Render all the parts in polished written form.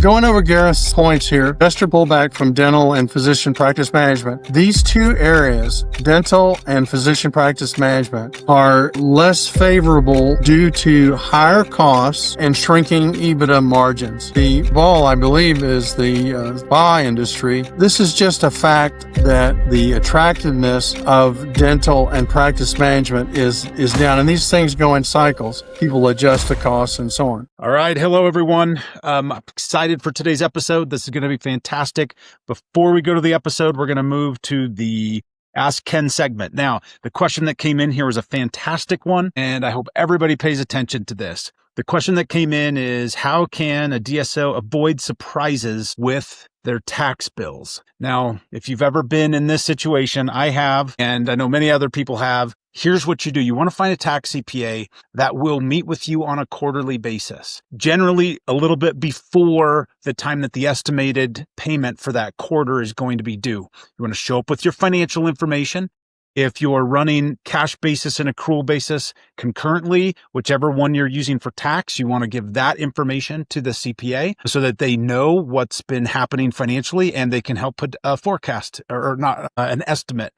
going over Gareth's points here, investor pullback from dental and physician practice management. These two areas, dental and physician practice management, are less favorable due to higher costs and shrinking EBITDA margins. The ball, I believe, is the spa industry. This is just a fact that the attractiveness of dental and practice management is down, and these things go in cycles. People adjust the costs and so on. All right. Hello, everyone. I'm excited for today's episode. This is going to be fantastic. Before we go to the episode, we're going to move to the Ask Ken segment. Now, the question that came in here was a fantastic one, and I hope everybody pays attention to this. The question that came in is, how can a DSO avoid surprises with their tax bills? Now, if you've ever been in this situation, I have, and I know many other people have. Here's what you do. You want to find a tax CPA that will meet with you on a quarterly basis, generally a little bit before the time that the estimated payment for that quarter is going to be due. You want to show up with your financial information. If you're running cash basis and accrual basis concurrently, whichever one you're using for tax, you want to give that information to the CPA so that they know what's been happening financially and they can help put a forecast or not an estimate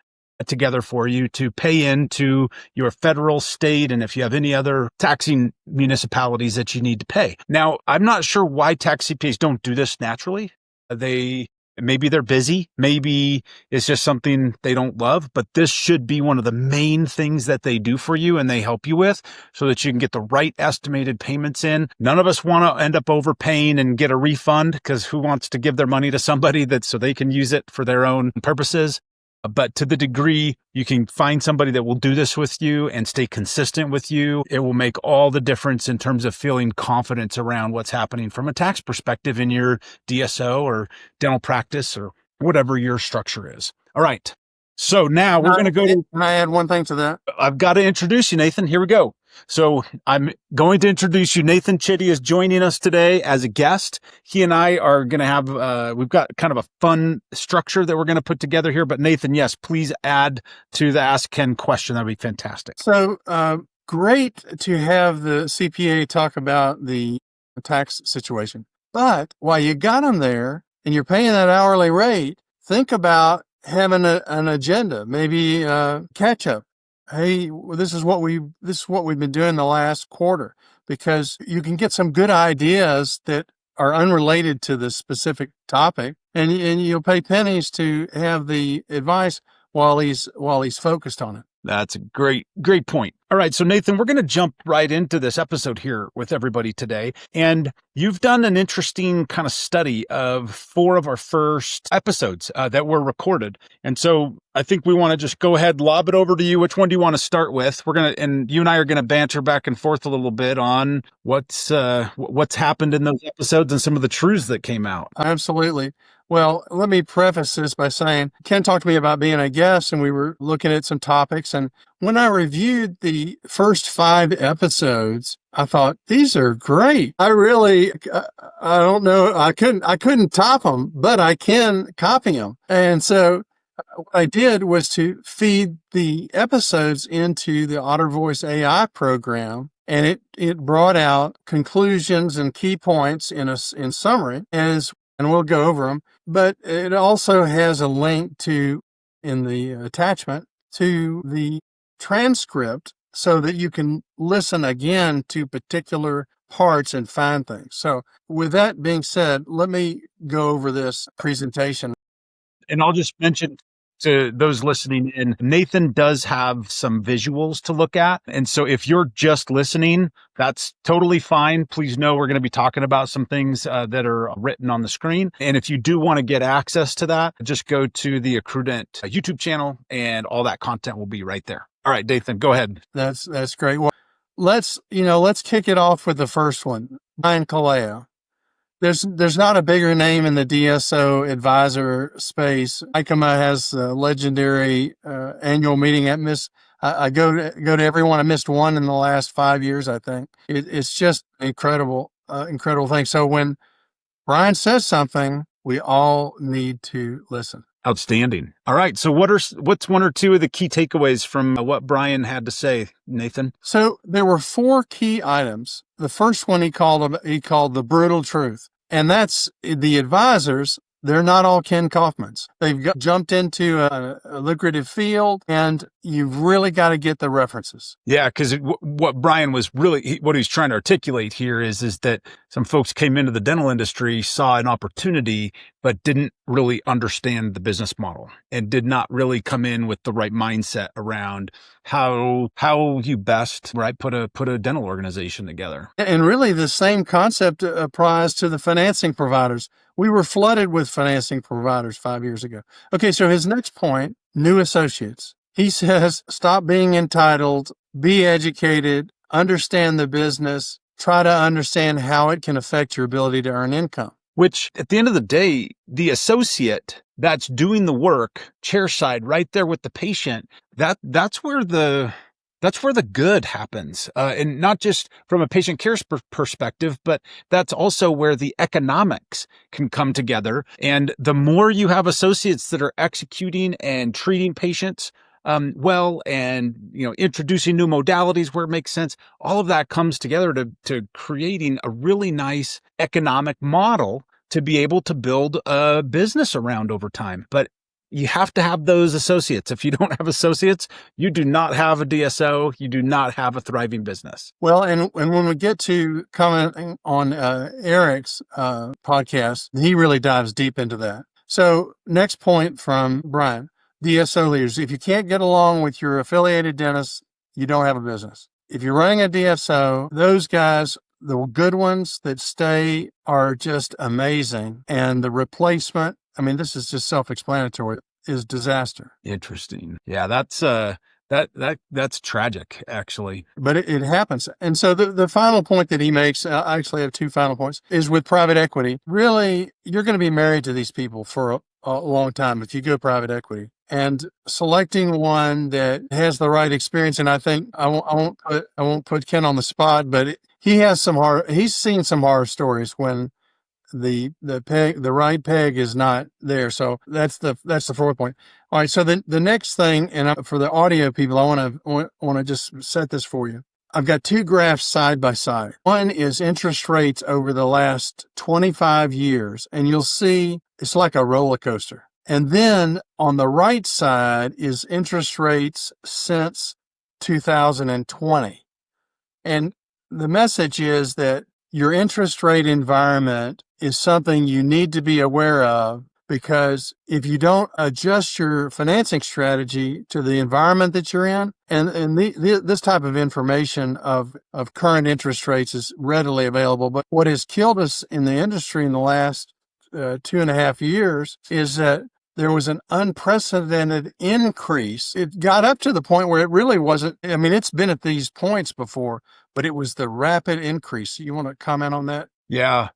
together for you to pay into your federal, state, and if you have any other taxing municipalities that you need to pay. Now, I'm not sure why tax CPAs don't do this naturally. Maybe they're busy. Maybe it's just something they don't love, but this should be one of the main things that they do for you and they help you with so that you can get the right estimated payments in. None of us want to end up overpaying and get a refund, because who wants to give their money to somebody so they can use it for their own purposes? But to the degree you can find somebody that will do this with you and stay consistent with you, it will make all the difference in terms of feeling confidence around what's happening from a tax perspective in your DSO or dental practice or whatever your structure is. All right. So now we're going to go to... Can I add one thing to that? I've got to introduce you, Nathan. Here we go. So I'm going to introduce you. Nathan Chitty is joining us today as a guest. He and I are going to have, we've got kind of a fun structure that we're going to put together here. But Nathan, yes, please add to the Ask Ken question. That'd be fantastic. So great to have the CPA talk about the tax situation. But while you got them there and you're paying that hourly rate, think about having an agenda, maybe catch up. Hey, this is what we've been doing the last quarter, because you can get some good ideas that are unrelated to the specific topic, and you'll pay pennies to have the advice while he's focused on it. That's a great point. All right. So Nathan, we're going to jump right into this episode here with everybody today. And you've done an interesting kind of study of 4 of our first episodes that were recorded. And so I think we want to just go ahead, lob it over to you. Which one do you want to start with? And you and I are going to banter back and forth a little bit on what's happened in those episodes and some of the truths that came out. Absolutely. Well, let me preface this by saying Ken talked to me about being a guest, and we were looking at some topics. And when I reviewed the first 5 episodes, I thought, these are great. I don't know. I couldn't top them, but I can copy them. And so what I did was to feed the episodes into the Otter Voice AI program. And it brought out conclusions and key points in summary, and we'll go over them. But it also has a link in the attachment to the transcript so that you can listen again to particular parts and find things. So with that being said, let me go over this presentation. And I'll just mention to those listening in, Nathan does have some visuals to look at. And so if you're just listening, that's totally fine. Please know we're going to be talking about some things that are written on the screen. And if you do want to get access to that, just go to the Accrudent YouTube channel and all that content will be right there. All right, Nathan, go ahead. That's great. Well, let's kick it off with the first one. Brian Calao. There's not a bigger name in the DSO advisor space. ICMA has a legendary annual meeting at I go to everyone. I missed one in the last 5 years, I think. It's just incredible thing. So when Brian says something, we all need to listen. Outstanding. All right. So what's one or two of the key takeaways from what Brian had to say, Nathan? So there were 4 key items. The first one he called the brutal truth. And that's the advisors. They're not all Ken Kaufmans. They've jumped into a lucrative field, and you've really got to get the references. Yeah, because what Brian was really, what he's trying to articulate here is that some folks came into the dental industry, saw an opportunity, but didn't really understand the business model and did not really come in with the right mindset around how you best put a dental organization together. And really, the same concept applies to the financing providers. We were flooded with financing providers 5 years ago. Okay, so his next point, new associates. He says, stop being entitled, be educated, understand the business, try to understand how it can affect your ability to earn income. Which at the end of the day, the associate that's doing the work, chairside, right there with the patient, that's where the good happens. And not just from a patient care perspective, but that's also where the economics can come together. And the more you have associates that are executing and treating patients well, and introducing new modalities where it makes sense, all of that comes together to creating a really nice economic model to be able to build a business around over time. But you have to have those associates. If you don't have associates, you do not have a DSO. You do not have a thriving business. Well, and when we get to commenting on Eric's podcast, he really dives deep into that. So next point from Brian, DSO leaders. If you can't get along with your affiliated dentist, you don't have a business. If you're running a DSO, those guys, the good ones that stay, are just amazing. And the replacement, I mean, this is just self-explanatory, is disaster. Interesting. Yeah, that's tragic, actually. But it happens. And so the final point that he makes, I actually have two final points, is with private equity. Really, you're going to be married to these people for a long time if you go private equity. And selecting one that has the right experience, and I think I won't put Ken on the spot, but he's seen some horror stories when the right peg is not there. So that's the fourth point. All right. So the next thing, and for the audio people, I want to just set this for you. I've got two graphs side by side. One is interest rates over the last 25 years, and you'll see it's like a roller coaster. And then on the right side is interest rates since 2020. And the message is that your interest rate environment is something you need to be aware of, because if you don't adjust your financing strategy to the environment that you're in, and this type of information of current interest rates is readily available. But what has killed us in the industry in the last 2.5 years is that there was an unprecedented increase. It got up to the point where it really wasn't. I mean, it's been at these points before, but it was the rapid increase. You want to comment on that? Yeah.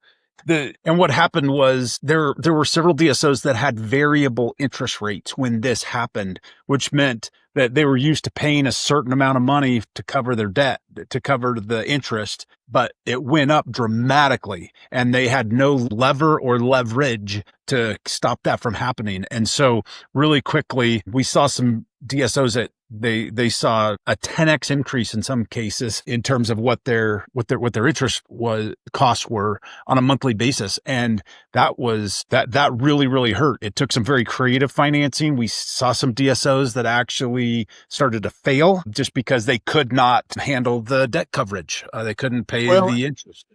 And what happened was there were several DSOs that had variable interest rates when this happened, which meant that they were used to paying a certain amount of money to cover their debt, to cover the interest, but it went up dramatically and they had no lever or leverage to stop that from happening. And so really quickly, we saw some DSOs that they saw a 10x increase in some cases in terms of what their interest costs were on a monthly basis. And that really hurt. It took some very creative financing. We saw some DSOs that actually started to fail just because they could not handle the debt coverage. They couldn't pay the interest.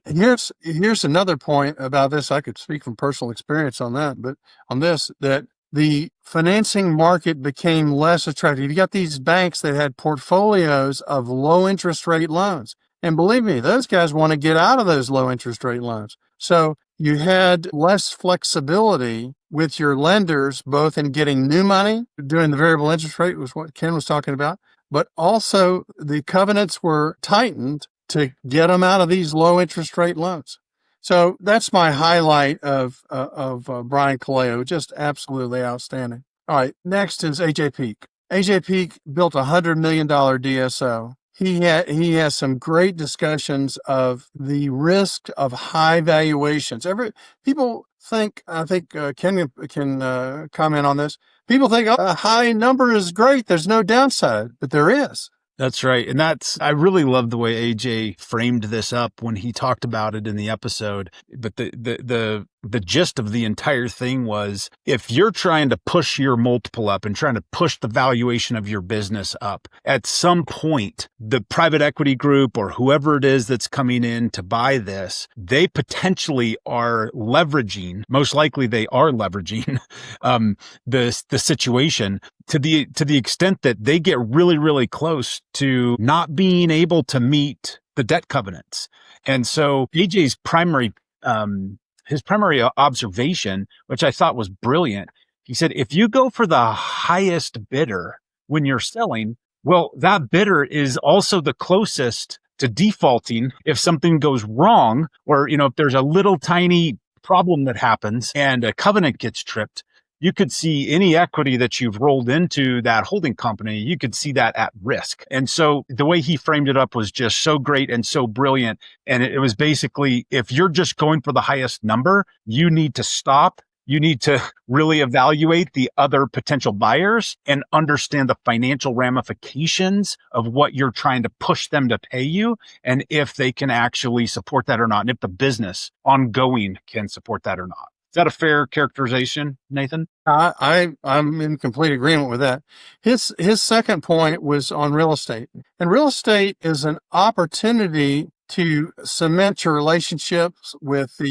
Here's another point about this. I could speak from personal experience on that, but on this, that the financing market became less attractive. You got these banks that had portfolios of low interest rate loans. And believe me, those guys want to get out of those low interest rate loans. So you had less flexibility with your lenders, both in getting new money, doing the variable interest rate was what Ken was talking about, but also the covenants were tightened to get them out of these low interest rate loans. So that's my highlight of Brian Calao. Just absolutely outstanding. All right, next is AJ Peak. AJ Peak built a $100 million DSO. He has some great discussions of the risk of high valuations. People think, I think Ken can comment on this. People think a high number is great. There's no downside, but there is. That's right. And I really love the way AJ framed this up when he talked about it in the episode. But the gist of the entire thing was, if you're trying to push your multiple up and trying to push the valuation of your business up, at some point, the private equity group or whoever it is that's coming in to buy this, they potentially are leveraging, most likely they are leveraging the situation to the extent that they get really, really close to not being able to meet the debt covenants. And so AJ's his primary observation, which I thought was brilliant, he said, if you go for the highest bidder when you're selling, well, that bidder is also the closest to defaulting if something goes wrong, or, if there's a little tiny problem that happens and a covenant gets tripped. You could see any equity that you've rolled into that holding company, you could see that at risk. And so the way he framed it up was just so great and so brilliant. And it was basically, if you're just going for the highest number, you need to stop. You need to really evaluate the other potential buyers and understand the financial ramifications of what you're trying to push them to pay you, and if they can actually support that or not, and if the business ongoing can support that or not. Is that a fair characterization, Nathan? I'm in complete agreement with that. His second point was on real estate, and real estate is an opportunity to cement your relationships with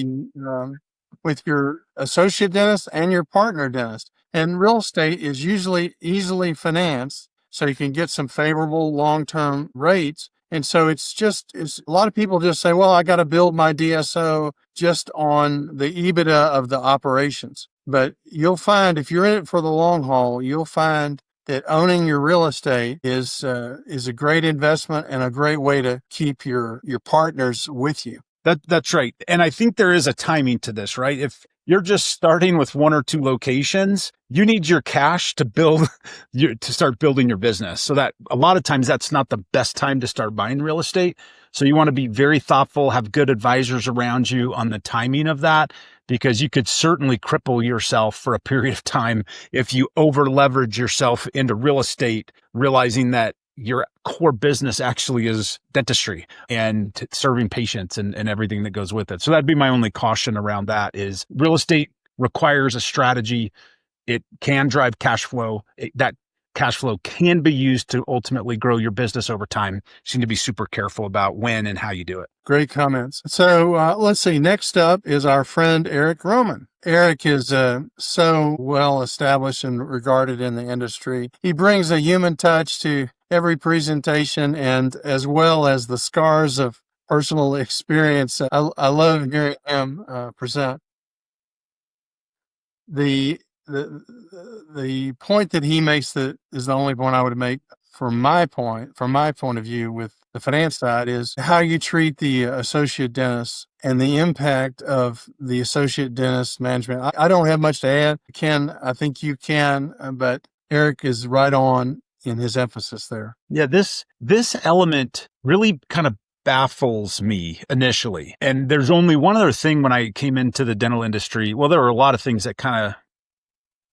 with your associate dentist and your partner dentist. And real estate is usually easily financed, so you can get some favorable long-term rates. And so it's a lot of people just say, well, I got to build my DSO just on the EBITDA of the operations. But you'll find, if you're in it for the long haul, you'll find that owning your real estate is a great investment and a great way to keep your partners with you. That's right. And I think there is a timing to this, right? If you're just starting with one or two locations, you need your cash to start building your business. So that a lot of times that's not the best time to start buying real estate. So you want to be very thoughtful, have good advisors around you on the timing of that, because you could certainly cripple yourself for a period of time if you over leverage yourself into real estate, realizing that your core business actually is dentistry and serving patients and everything that goes with it. So that'd be my only caution around that. Is real estate requires a strategy. It can drive cash flow. That cash flow can be used to ultimately grow your business over time. You need to be super careful about when and how you do it. Great comments. So let's see. Next up is our friend Eric Roman. Eric is so well established and regarded in the industry. He brings a human touch to every presentation, and as well as the scars of personal experience. I love hearing him present. The point that he makes that is the only point I would make from my point of view with the finance side is how you treat the associate dentist and the impact of the associate dentist management. I don't have much to add. Ken, I think you can, but Eric is right on in his emphasis there. Yeah, this element really kind of baffles me initially. And there's only one other thing when I came into the dental industry. Well, there were a lot of things that kind of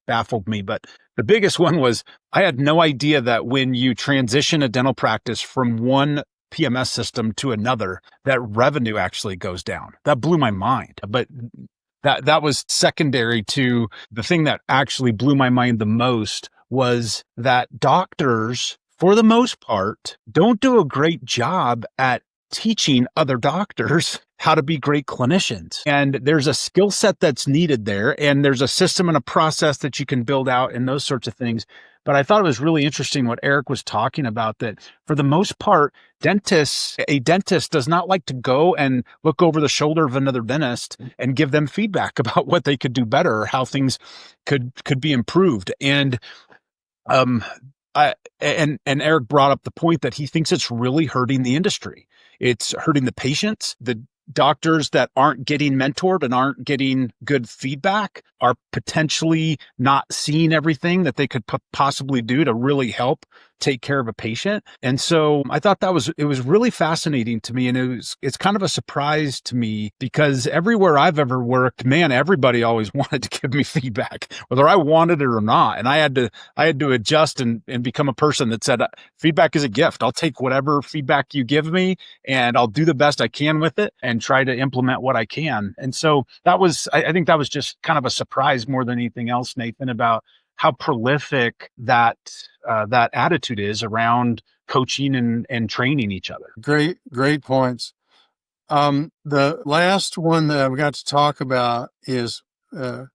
baffled me, but the biggest one was I had no idea that when you transition a dental practice from one PMS system to another, that revenue actually goes down. That blew my mind. But that was secondary to the thing that actually blew my mind the most, was that doctors, for the most part, don't do a great job at teaching other doctors how to be great clinicians. And there's a skill set that's needed there, and there's a system and a process that you can build out and those sorts of things. But I thought it was really interesting what Eric was talking about, that for the most part, a dentist does not like to go and look over the shoulder of another dentist and give them feedback about what they could do better or how things could be improved. And Eric brought up the point that he thinks it's really hurting the industry. It's hurting the patients. The doctors that aren't getting mentored and aren't getting good feedback are potentially not seeing everything that they could possibly do to really help take care of a patient. And so I thought it was really fascinating to me. And it's kind of a surprise to me because everywhere I've ever worked, man, everybody always wanted to give me feedback, whether I wanted it or not. And I had to adjust and become a person that said, feedback is a gift. I'll take whatever feedback you give me and I'll do the best I can with it and try to implement what I can. And so I think that was just kind of a surprise more than anything else, Nathan, about how prolific that attitude is around coaching and training each other. Great points. The last one that I've got to talk about is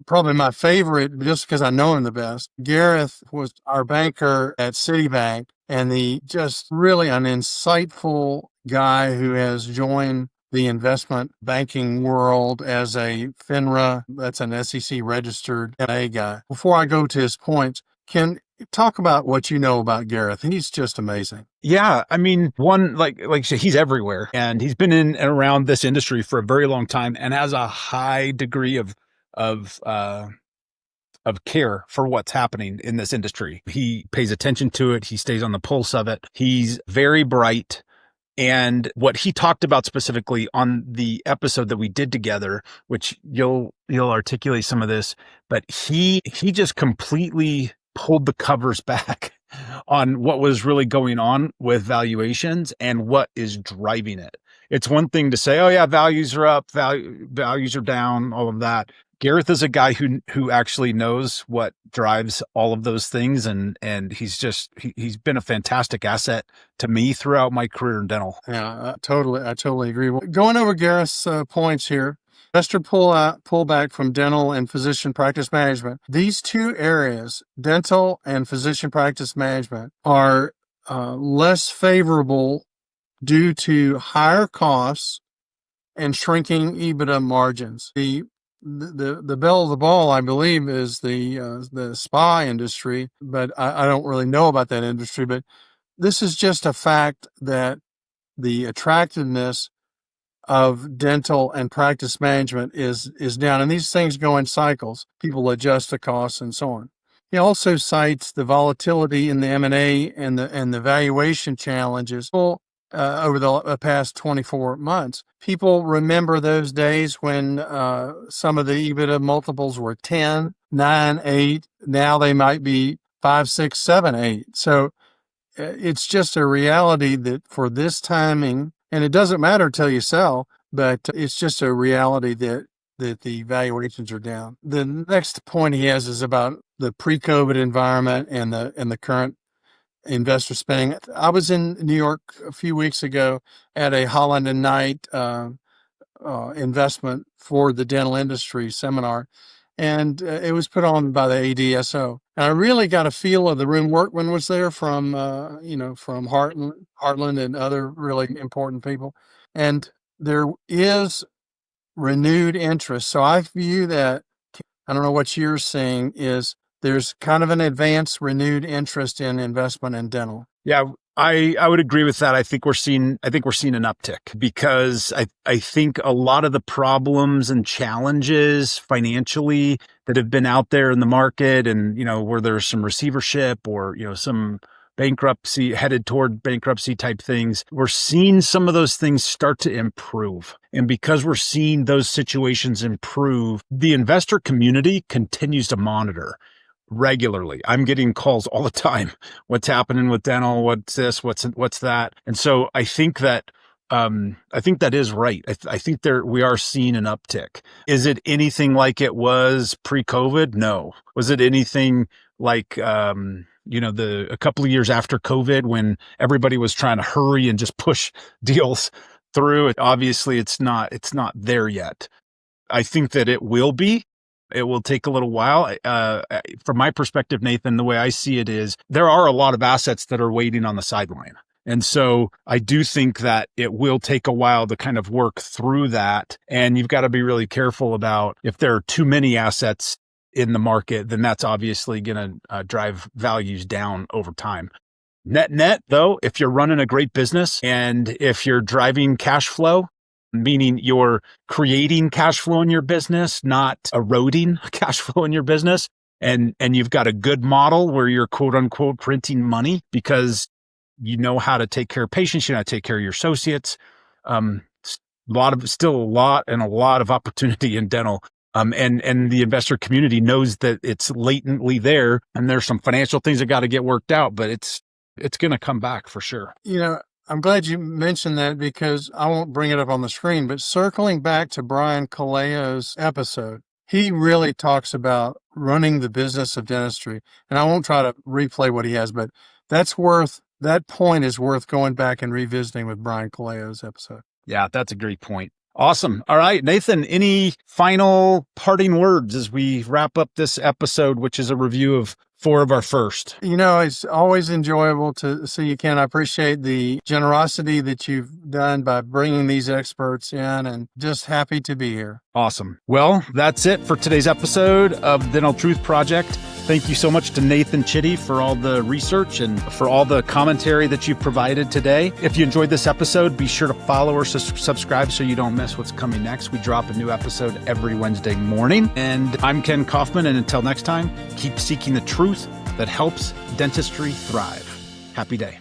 probably my favorite, just because I know him the best. Gareth was our banker at Citibank, and just really an insightful guy who has joined the investment banking world as a FINRA, that's an SEC registered MA guy. Before I go to his points, can talk about what you know about Gareth. He's just amazing. Yeah. I mean, like you said, he's everywhere and he's been in and around this industry for a very long time and has a high degree of care for what's happening in this industry. He pays attention to it. He stays on the pulse of it. He's very bright. And what he talked about specifically on the episode that we did together, which you'll articulate some of this, but he just completely pulled the covers back on what was really going on with valuations and what is driving it. It's one thing to say, oh yeah, values are up, values are down, all of that. Gareth is a guy who actually knows what drives all of those things. And he's been a fantastic asset to me throughout my career in dental. Yeah, I totally agree. Well, going over Gareth's points here, investor pullback from dental and physician practice management. These two areas, dental and physician practice management, are less favorable due to higher costs and shrinking EBITDA margins. The belle of the ball, I believe, is the spa industry, but I don't really know about that industry. But this is just a fact that the attractiveness of dental and practice management is down, and these things go in cycles. People adjust the costs and so on. He also cites the volatility in the M&A and the valuation challenges over the past 24 months. People remember those days when some of the EBITDA multiples were 10, 9, 8. Now they might be 5, 6, 7, 8. So it's just a reality that for this timing, and it doesn't matter till you sell, but it's just a reality that the valuations are down. The next point he has is about the pre-COVID environment and the current investor spending. I was in New York a few weeks ago at a Holland and Knight investment for the dental industry seminar, and it was put on by the ADSO. And I really got a feel of the room. Workman was there from Heartland and other really important people, and there is renewed interest. So I view that. I don't know what you're seeing is. There's kind of an advanced, renewed interest in investment in dental. Yeah, I would agree with that. I think we're seeing an uptick because I think a lot of the problems and challenges financially that have been out there in the market, and where there's some receivership or some bankruptcy, headed toward bankruptcy type things, we're seeing some of those things start to improve. And because we're seeing those situations improve, the investor community continues to monitor regularly. I'm getting calls all the time. What's happening with dental? What's this? What's that? And so I think that is right. I think we are seeing an uptick. Is it anything like it was pre-COVID? No. Was it anything like a couple of years after COVID when everybody was trying to hurry and just push deals through? Obviously, it's not there yet. I think that it will be. It will take a little while. From my perspective, Nathan, the way I see it is there are a lot of assets that are waiting on the sideline. And so I do think that it will take a while to kind of work through that. And you've got to be really careful about if there are too many assets in the market, then that's obviously going to drive values down over time. Net, though, if you're running a great business and if you're driving cash flow, meaning you're creating cash flow in your business, not eroding cash flow in your business, and you've got a good model where you're quote unquote printing money because you know how to take care of patients, you know how to take care of your associates. Still a lot of opportunity in dental. And the investor community knows that it's latently there, and there's some financial things that got to get worked out, but it's going to come back for sure. I'm glad you mentioned that because I won't bring it up on the screen, but circling back to Brian Calao's episode, he really talks about running the business of dentistry. And I won't try to replay what he has, but that point is worth going back and revisiting with Brian Calao's episode. Yeah, that's a great point. Awesome. All right, Nathan, any final parting words as we wrap up this episode, which is a review of 4 of our first? It's always enjoyable to see you, Ken. I appreciate the generosity that you've done by bringing these experts in, and just happy to be here. Awesome. Well, that's it for today's episode of Dental Truth Project. Thank you so much to Nathan Chitty for all the research and for all the commentary that you've provided today. If you enjoyed this episode, be sure to follow or subscribe so you don't miss what's coming next. We drop a new episode every Wednesday morning. And I'm Ken Kaufman. And until next time, keep seeking the truth that helps dentistry thrive. Happy day.